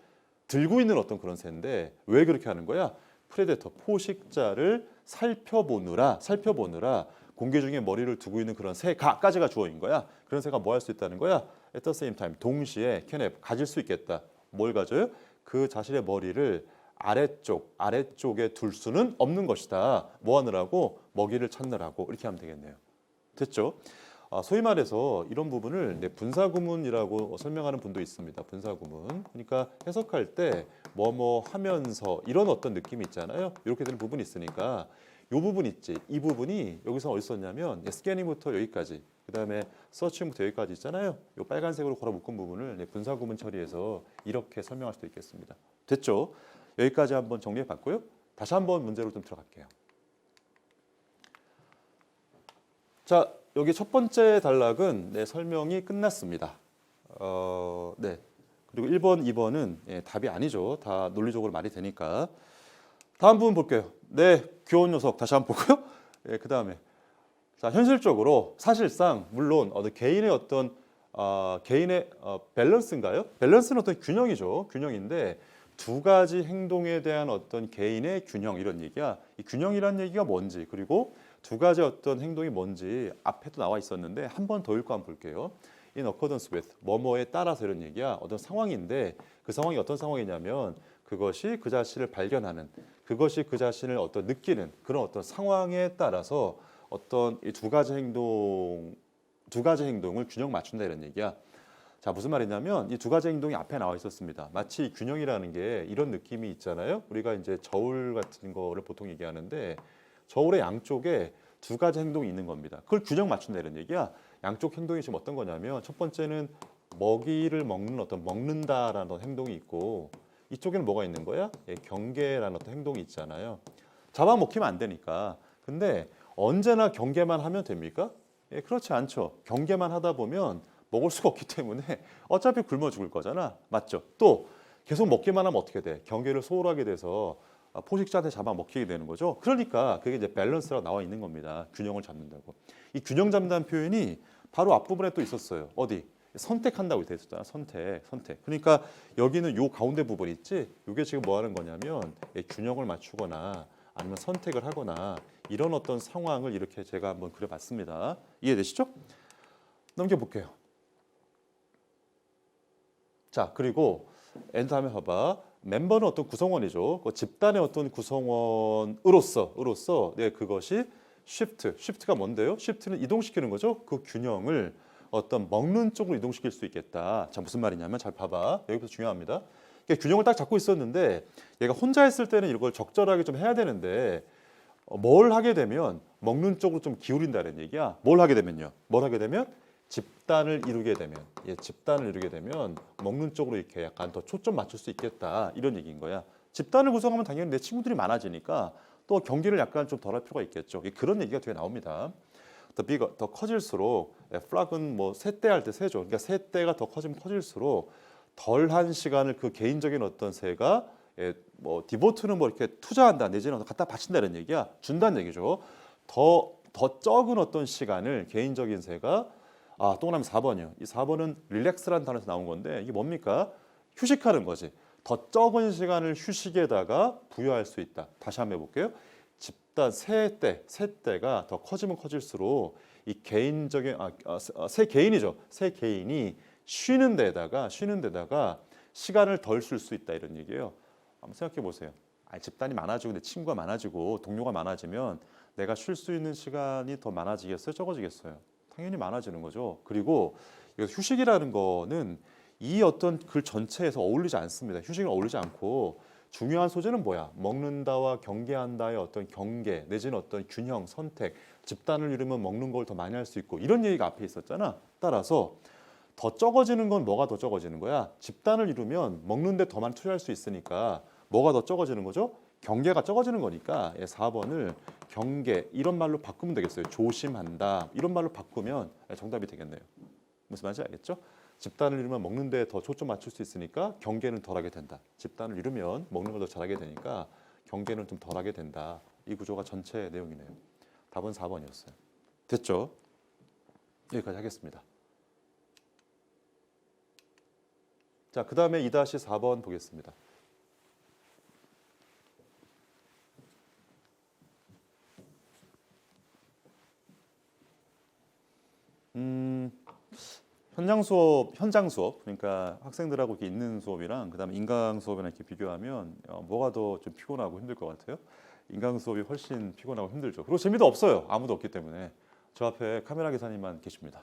A: 들고 있는 어떤 그런 새인데 왜 그렇게 하는 거야? 프레데터, 포식자를 살펴보느라 공기 중에 머리를 두고 있는 그런 새가까지가 주어인 거야. 그런 새가 뭐 할 수 있다는 거야? At the same time, 동시에 can have, 가질 수 있겠다. 뭘 가져요? 그 자신의 머리를 아래쪽에 둘 수는 없는 것이다. 뭐 하느라고? 먹이를 찾느라고. 이렇게 하면 되겠네요. 됐죠? 소위 말해서 이런 부분을 분사구문이라고 설명하는 분도 있습니다. 분사구문. 그러니까 해석할 때 뭐뭐 하면서 이런 어떤 느낌이 있잖아요. 이렇게 되는 부분이 있으니까 이 부분 있지. 이 부분이 여기서 어디 썼냐면 스캐닝부터 여기까지, 그다음에 서칭부터 여기까지 있잖아요. 이 빨간색으로 걸어 묶은 부분을 분사구문 처리해서 이렇게 설명할 수도 있겠습니다. 됐죠? 여기까지 한번 정리해 봤고요. 다시 한번 문제로 좀 들어갈게요. 자, 여기 첫 번째 단락은 설명이 끝났습니다. 네. 그리고 1번, 2번은 답이 아니죠. 다 논리적으로 말이 되니까. 다음 부분 볼게요. 네, 귀여운 녀석 다시 한번 보고요. 그 다음에 자, 현실적으로 사실상 물론 개인의 어떤 개인의 밸런스인가요? 밸런스는 어떤 균형이죠. 균형인데 두 가지 행동에 대한 어떤 개인의 균형 이런 얘기야. 이 균형이란 얘기가 뭔지, 그리고 두 가지 어떤 행동이 뭔지 앞에도 나와 있었는데 한 번 더 읽고 한번 볼게요. In accordance with, 뭐뭐에 따라서 이런 얘기야. 어떤 상황인데 그 상황이 어떤 상황이냐면 그것이 그 자신을 발견하는, 그것이 그 자신을 어떤 느끼는 그런 어떤 상황에 따라서 어떤 이 두 가지 행동을 균형 맞춘다 이런 얘기야. 자, 무슨 말이냐면 이 두 가지 행동이 앞에 나와 있었습니다. 마치 균형이라는 게 이런 느낌이 있잖아요. 우리가 이제 저울 같은 거를 보통 얘기하는데 저울의 양쪽에 두 가지 행동이 있는 겁니다. 그걸 균형 맞춘다 이런 얘기야. 양쪽 행동이 지금 어떤 거냐면 첫 번째는 먹이를 먹는 어떤 먹는다라는 어떤 행동이 있고 이쪽에는 뭐가 있는 거야? 경계라는 어떤 행동이 있잖아요. 잡아먹히면 안 되니까. 근데 언제나 경계만 하면 됩니까? 그렇지 않죠. 경계만 하다 보면 먹을 수가 없기 때문에 어차피 굶어 죽을 거잖아. 맞죠? 또 계속 먹기만 하면 어떻게 돼? 경계를 소홀하게 돼서 포식자한테 잡아먹히게 되는 거죠. 그러니까 그게 이제 밸런스라고 나와 있는 겁니다. 균형을 잡는다고. 이 균형 잡는다는 표현이 바로 앞부분에 또 있었어요. 어디? 선택한다고 돼 있었잖아. 선택. 그러니까 여기는 요 가운데 부분 있지? 이게 지금 뭐 하는 거냐면 균형을 맞추거나 아니면 선택을 하거나 이런 어떤 상황을 이렇게 제가 한번 그려봤습니다. 이해되시죠? 넘겨볼게요. 자, 그리고 엔드 하면 봐봐. 멤버는 어떤 구성원이죠. 그 집단의 어떤 구성원으로서 그것이 shift가 뭔데요? shift는 이동시키는 거죠. 그 균형을 어떤 먹는 쪽으로 이동시킬 수 있겠다. 자, 무슨 말이냐면 잘 봐봐. 여기부터 중요합니다. 균형을 딱 잡고 있었는데 얘가 혼자 했을 때는 이걸 적절하게 좀 해야 되는데 뭘 하게 되면 먹는 쪽으로 좀 기울인다는 얘기야. 뭘 하게 되면 집단을 이루게 되면 먹는 쪽으로 이렇게 약간 더 초점 맞출 수 있겠다 이런 얘기인 거야. 집단을 구성하면 당연히 내 친구들이 많아지니까 또 경계를 약간 좀 덜할 필요가 있겠죠. 그런 얘기가 뒤에 나옵니다. 더 커질수록 플락은 뭐 셋대 할 때 새죠. 그러니까 셋대가 더 커지면 커질수록 덜한 시간을 그 개인적인 어떤 새가 뭐 디보트는 뭐 이렇게 투자한다 내지는 갖다 바친다는 얘기야. 준다는 얘기죠. 더 적은 어떤 시간을 개인적인 새가 또 그다음에 4번이요. 이 4번은 릴렉스라는 단어에서 나온 건데 이게 뭡니까? 휴식하는 거지. 더 적은 시간을 휴식에다가 부여할 수 있다. 다시 한번 해볼게요. 집단 셋대가 더 커지면 커질수록 이 개인적인 새 개인이죠. 새 개인이 쉬는 데다가 시간을 덜 쓸 수 있다 이런 얘기예요. 한번 생각해 보세요. 집단이 많아지고 내 친구가 많아지고 동료가 많아지면 내가 쉴 수 있는 시간이 더 많아지겠어요? 적어지겠어요? 당연히 많아지는 거죠. 그리고 휴식이라는 거는 이 어떤 글 전체에서 어울리지 않습니다. 휴식은 어울리지 않고 중요한 소재는 뭐야? 먹는다와 경계한다의 어떤 경계 내지는 어떤 균형, 선택, 집단을 이루면 먹는 걸 더 많이 할 수 있고 이런 얘기가 앞에 있었잖아. 따라서 더 적어지는 건 뭐가 더 적어지는 거야? 집단을 이루면 먹는 데 더 많이 투자할 수 있으니까 뭐가 더 적어지는 거죠? 경계가 적어지는 거니까 4번을 경계 이런 말로 바꾸면 되겠어요. 조심한다 이런 말로 바꾸면 정답이 되겠네요. 무슨 말인지 알겠죠? 집단을 이루면 먹는 데 더 초점 맞출 수 있으니까 경계는 덜하게 된다. 집단을 이루면 먹는 걸 더 잘하게 되니까 경계는 좀 덜하게 된다. 이 구조가 전체 내용이네요. 답은 4번이었어요. 됐죠? 여기까지 하겠습니다. 자, 그 다음에 2-4번 보겠습니다. 현장 수업, 그러니까 학생들하고 이렇게 있는 수업이랑 그다음에 인강 수업이랑 이렇게 비교하면 뭐가 더 좀 피곤하고 힘들 것 같아요? 인강 수업이 훨씬 피곤하고 힘들죠. 그리고 재미도 없어요. 아무도 없기 때문에. 저 앞에 카메라 기사님만 계십니다.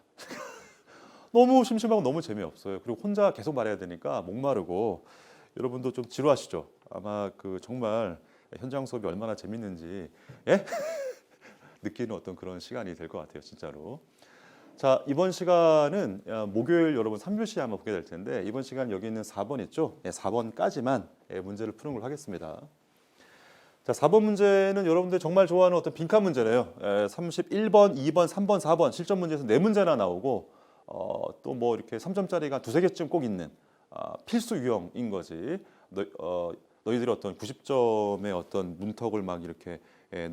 A: 너무 심심하고 너무 재미없어요. 그리고 혼자 계속 말해야 되니까 목마르고 여러분도 좀 지루하시죠? 아마 그 정말 현장 수업이 얼마나 재밌는지 예? 느끼는 어떤 그런 시간이 될 것 같아요. 진짜로. 자, 이번 시간은 목요일 여러분 3교시 한번 보게 될 텐데 이번 시간 여기 있는 4번 있죠? 4번까지만 문제를 푸는 걸로 하겠습니다. 자, 4번 문제는 여러분들 정말 좋아하는 어떤 빈칸 문제래요. 31번, 2번, 3번, 4번 실전 문제에서 4문제나 나오고 또 뭐 이렇게 3점짜리가 두세 개쯤 꼭 있는 필수 유형인 거지. 너희들이 어떤 90점의 어떤 문턱을 막 이렇게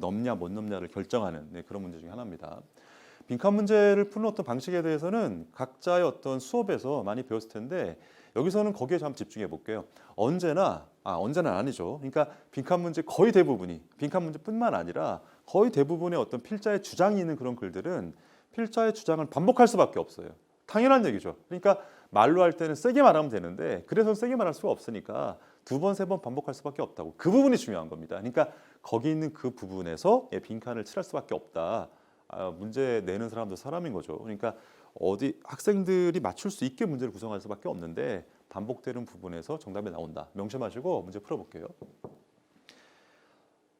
A: 넘냐 못 넘냐를 결정하는 그런 문제 중에 하나입니다. 빈칸 문제를 푸는 어떤 방식에 대해서는 각자의 어떤 수업에서 많이 배웠을 텐데 여기서는 거기에 좀 집중해 볼게요. 언제는 아니죠. 그러니까 빈칸 문제 거의 대부분이 빈칸 문제뿐만 아니라 거의 대부분의 어떤 필자의 주장이 있는 그런 글들은 필자의 주장을 반복할 수밖에 없어요. 당연한 얘기죠. 그러니까 말로 할 때는 세게 말하면 되는데 그래서 세게 말할 수가 없으니까 2번, 3번 반복할 수밖에 없다고. 그 부분이 중요한 겁니다. 그러니까 거기 있는 그 부분에서 빈칸을 칠할 수밖에 없다. 문제 내는 사람도 사람인 거죠. 그러니까 어디 학생들이 맞출 수 있게 문제를 구성할 수밖에 없는데 반복되는 부분에서 정답이 나온다. 명심하시고 문제 풀어볼게요.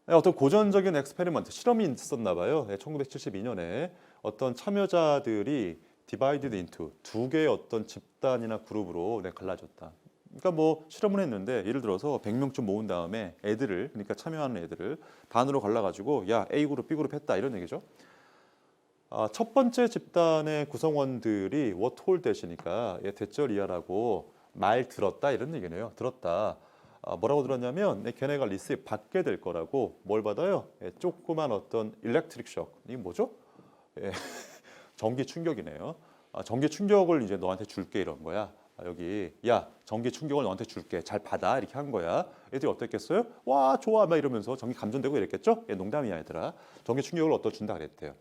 A: 어떤 고전적인 엑스페리먼트, 실험이 있었나 봐요. 1972년에 어떤 참여자들이 divided into 두 개의 어떤 집단이나 그룹으로 갈라졌다. 그러니까 뭐 실험을 했는데 예를 들어서 100명쯤 모은 다음에 애들을 그러니까 참여하는 애들을 반으로 갈라가지고 야 A 그룹, B 그룹 했다 이런 얘기죠. 첫 번째 집단의 구성원들이 what told 대시니까 대절 이하라고 말 들었다 이런 얘기네요. 들었다. 뭐라고 들었냐면 걔네가 리시브 받게 될 거라고. 뭘 받아요? 조그만 어떤 일렉트릭 셔크. 이게 뭐죠? 전기 충격이네요. 전기 충격을 이제 너한테 줄게 이런 거야. 여기 야 전기 충격을 너한테 줄게 잘 받아 이렇게 한 거야. 애들이 어땠겠어요? 와 좋아 막 이러면서 전기 감전되고 이랬겠죠? 농담이야 얘들아. 전기 충격을 어떠 준다 그랬대요.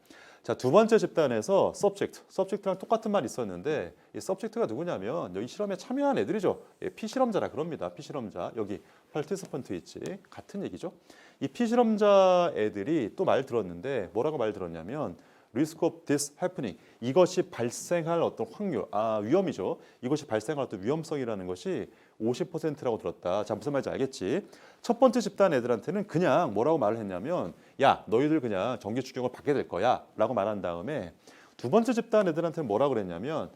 A: 자, 두 번째 집단에서 subject랑 똑같은 말이 있었는데 이 subject가 누구냐면 여기 실험에 참여한 애들이죠. 피실험자라 그럽니다. 피실험자. 여기 participant 있지. 같은 얘기죠. 이 피실험자 애들이 또 말 들었는데 뭐라고 말 들었냐면 risk of this happening. 이것이 발생할 어떤 확률, 위험이죠. 이것이 발생할 어떤 위험성이라는 것이 50%라고 들었다. 자, 무슨 말인지 알겠지? 첫 번째 집단 애들한테는 그냥 뭐라고 말을 했냐면 야, 너희들 그냥 전기 충격을 받게 될 거야 라고 말한 다음에 두 번째 집단 애들한테는 뭐라고 그랬냐면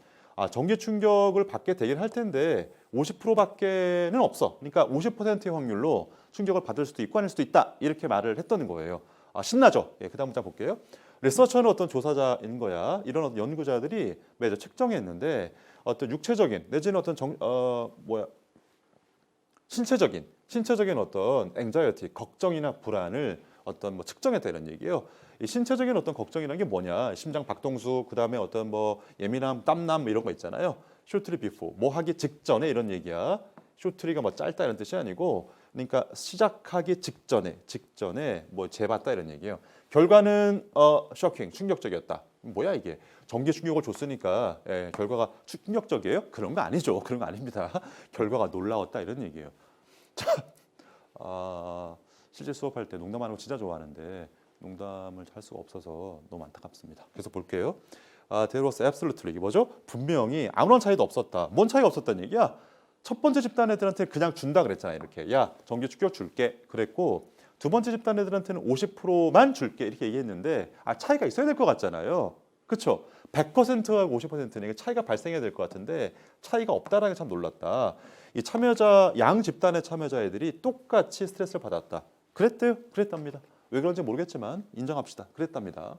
A: 전기 충격을 받게 되긴 할 텐데 50%밖에는 없어. 그러니까 50%의 확률로 충격을 받을 수도 있고 아닐 수도 있다. 이렇게 말을 했던 거예요. 신나죠? 그 다음 문장 볼게요. 리서처는 어떤 조사자인 거야. 이런 어떤 연구자들이 매주 측정했는데 어떤 육체적인 내지는 어떤 신체적인 어떤 anxiety, 걱정이나 불안을 어떤 뭐 측정했다 이런 얘기예요. 이 신체적인 어떤 걱정이라는 게 뭐냐? 심장 박동수, 그다음에 어떤 뭐 예민함, 땀남 뭐 이런 거 있잖아요. shortly before, 뭐 하기 직전에 이런 얘기야. shortly가 뭐 짧다 이런 뜻이 아니고, 그러니까 시작하기 직전에 뭐 재봤다 이런 얘기예요. 결과는 쇼킹, 충격적이었다. 뭐야 이게? 전기 충격을 줬으니까 결과가 충격적이에요? 그런 거 아니죠. 그런 거 아닙니다. 결과가 놀라웠다 이런 얘기예요. 자, 실제 수업할 때 농담하는 거 진짜 좋아하는데 농담을 할 수가 없어서 너무 안타깝습니다. 계속 볼게요. There was absolutely 이게 뭐죠? 분명히 아무런 차이도 없었다. 뭔 차이가 없었다는 얘기야? 첫 번째 집단 애들한테 그냥 준다 그랬잖아요. 이렇게 야 전기 충격 줄게 그랬고 두 번째 집단 애들한테는 50%만 줄게 이렇게 얘기했는데 차이가 있어야 될 것 같잖아요. 그렇죠? 100%하고 50%는 차이가 발생해야 될 것 같은데 차이가 없다라는 게 참 놀랐다. 이 참여자 양 집단의 참여자 애들이 똑같이 스트레스를 받았다. 그랬대요. 그랬답니다. 왜 그런지 모르겠지만 인정합시다. 그랬답니다.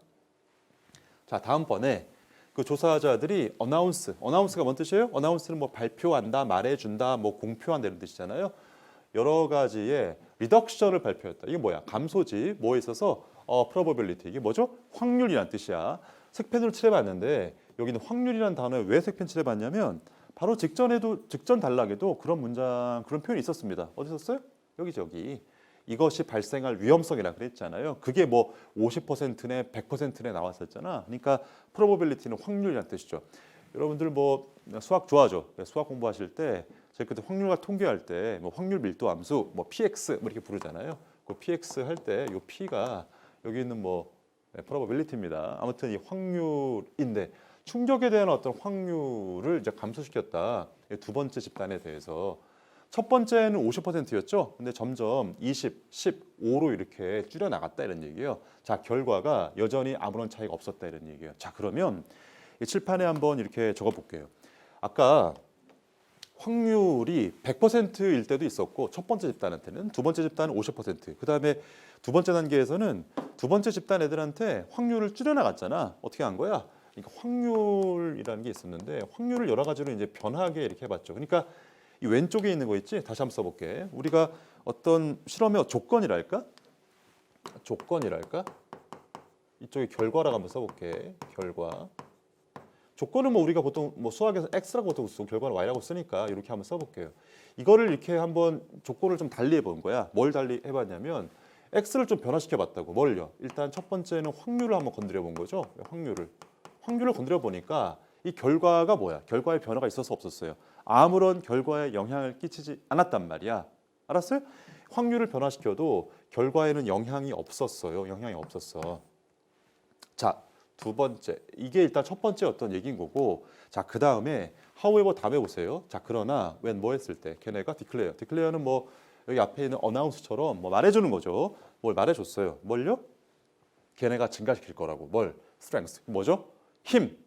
A: 자, 다음번에 그 조사자들이 어나운스가 뭔 뜻이에요? 어나운스는 뭐 발표한다, 말해준다, 뭐 공표한다 이런 뜻이잖아요. 여러 가지의 리덕션을 발표했다. 이게 뭐야? 감소지 뭐에 있어서 probability 이게 뭐죠? 확률이란 뜻이야. 색펜으로 칠해봤는데 여기는 확률이란 단어에 왜 색펜 칠해봤냐면 바로 직전 단락에도 그런 문장 그런 표현이 있었습니다. 어디 썼어요? 여기. 이것이 발생할 위험성이라 그랬잖아요. 그게 뭐 50%네 100%네 나왔었잖아. 그러니까 probability는 확률이란 뜻이죠. 여러분들 뭐 수학 좋아하죠? 수학 공부하실 때 제가 그때 확률과 통계할 때 뭐 확률 밀도 함수, 뭐 px 뭐 이렇게 부르잖아요. 그 px 할 때 요 p가 여기 있는 뭐 probability입니다. 아무튼 이 확률인데 충격에 대한 어떤 확률을 이제 감소시켰다. 두 번째 집단에 대해서 첫 번째는 50%였죠. 근데 점점 20, 10, 5로 이렇게 줄여 나갔다 이런 얘기예요. 자, 결과가 여전히 아무런 차이가 없었다 이런 얘기예요. 자, 그러면 이 칠판에 한번 이렇게 적어 볼게요. 아까 확률이 100%일 때도 있었고 첫 번째 집단한테는, 두 번째 집단은 50%. 그다음에 두 번째 단계에서는 두 번째 집단 애들한테 확률을 줄여 나갔잖아. 어떻게 한 거야? 그러니까 확률이라는 게 있었는데 확률을 여러 가지로 이제 변하게 이렇게 해봤죠. 그러니까 이 왼쪽에 있는 거 있지? 다시 한번 써볼게. 우리가 어떤 실험의 조건이랄까? 조건이랄까? 이쪽에 결과라고 한번 써볼게. 결과. 조건은 뭐 우리가 보통 뭐 수학에서 x라고 보통 쓰고 결과는 y라고 쓰니까 이렇게 한번 써볼게요. 이거를 이렇게 한번 조건을 좀 달리 해본 거야. 뭘 달리 해봤냐면 x를 좀 변화시켜 봤다고. 뭘요? 일단 첫 번째는 확률을 한번 건드려 본 거죠. 확률을 건드려 보니까 이 결과가 뭐야? 결과에 변화가 있어서 없었어요. 아무런 결과에 영향을 끼치지 않았단 말이야. 알았어요? 확률을 변화시켜도 결과에는 영향이 없었어요. 영향이 없었어. 자, 두 번째. 이게 일단 첫 번째 어떤 얘기인 거고. 자, 그 다음에 however 다음에 보세요. 자, 그러나 when 뭐 했을 때 걔네가 declare. declare는 뭐 여기 앞에 있는 announce처럼 뭐 말해주는 거죠. 뭘 말해줬어요. 뭘요? 걔네가 증가시킬 거라고. 뭘? strength. 뭐죠? 힘,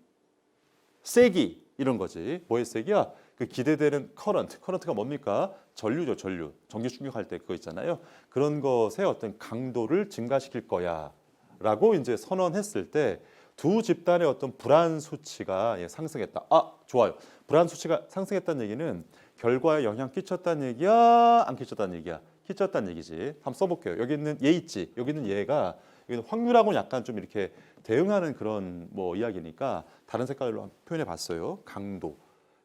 A: 세기 이런 거지. 뭐의 세기야? 그 기대되는 current가 뭡니까? 전류죠, 전류. 전기 충격할 때 그거 있잖아요. 그런 것의 어떤 강도를 증가시킬 거야라고 이제 선언했을 때 두 집단의 어떤 불안 수치가 상승했다. 아, 좋아요. 불안 수치가 상승했다는 얘기는 결과에 영향 끼쳤다는 얘기야, 안 끼쳤다는 얘기야? 끼쳤다는 얘기지. 한번 써볼게요. 여기 있는 얘 있지. 여기 있는 얘가 여기는 확률하고는 약간 좀 이렇게 대응하는 그런 뭐 이야기니까 다른 색깔로 표현해 봤어요.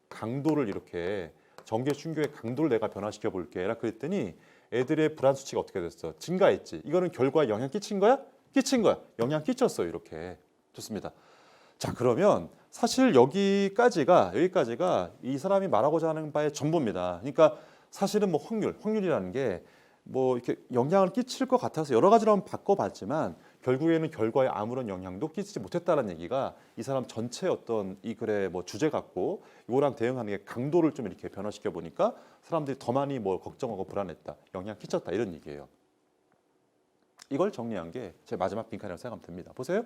A: 강도를 이렇게 전기 충격의 강도를 내가 변화시켜 볼게라 그랬더니 애들의 불안 수치가 어떻게 됐어? 증가했지. 이거는 결과에 영향 끼친 거야? 끼친 거야. 영향 끼쳤어요. 이렇게. 좋습니다. 자, 그러면 사실 여기까지가 이 사람이 말하고자 하는 바의 전부입니다. 그러니까 사실은 뭐 확률이라는 게 뭐 이렇게 영향을 끼칠 것 같아서 여러 가지로 한번 바꿔봤지만 결국에는 결과에 아무런 영향도 끼치지 못했다는 얘기가 이 사람 전체 어떤 이 글의 뭐 주제 같고 이거랑 대응하는 게 강도를 좀 이렇게 변화시켜 보니까 사람들이 더 많이 뭐 걱정하고 불안했다, 영향 끼쳤다 이런 얘기예요. 이걸 정리한 게 제 마지막 빈칸이라고 생각하면 됩니다. 보세요.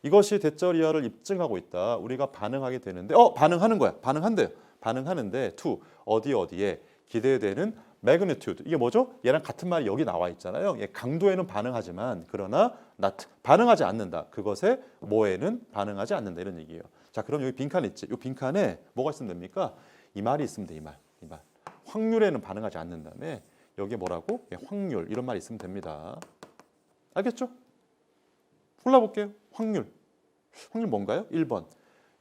A: 이것이 대절 이하를 입증하고 있다. 우리가 반응하게 되는데 반응하는 거야. 반응한대요. 반응하는데 to 어디에 기대되는 magnitude. 이게 뭐죠? 얘랑 같은 말이 여기 나와 있잖아요. 얘 강도에는 반응하지만 그러나 not 반응하지 않는다. 그것에 뭐에는 반응하지 않는다 이런 얘기예요. 자, 그럼 여기 빈칸 있지. 이 빈칸에 뭐가 있으면 됩니까? 이 말이 있으면 돼. 이 말. 확률에는 반응하지 않는다며. 여기에 뭐라고? 확률 이런 말이 있으면 됩니다. 알겠죠? 골라볼게요. 확률 뭔가요? 1번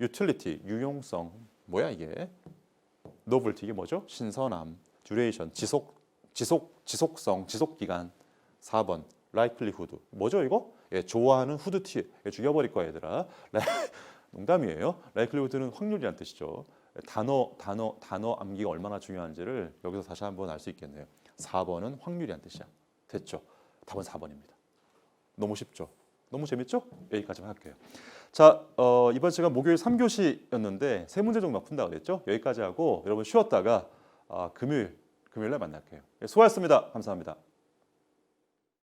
A: utility 유용성. 뭐야 이게? novelty 이게 뭐죠? 신선함. duration 지속성 지속기간. 4번 likelihood 뭐죠 이거? 좋아하는 후드티. 죽여버릴 거야 얘들아. 농담이에요. likelihood는 확률이란 뜻이죠. 단어 암기가 얼마나 중요한지를 여기서 다시 한번 알 수 있겠네요. 4번은 확률이란 뜻이야. 됐죠? 답은 4번입니다. 너무 쉽죠? 너무 재밌죠? 여기까지만 할게요. 자, 이번 시간 목요일 3교시였는데 세 문제 정도 푼다고 그랬죠? 여기까지 하고 여러분 쉬었다가 금요일에 만날게요. 수고하셨습니다. 감사합니다.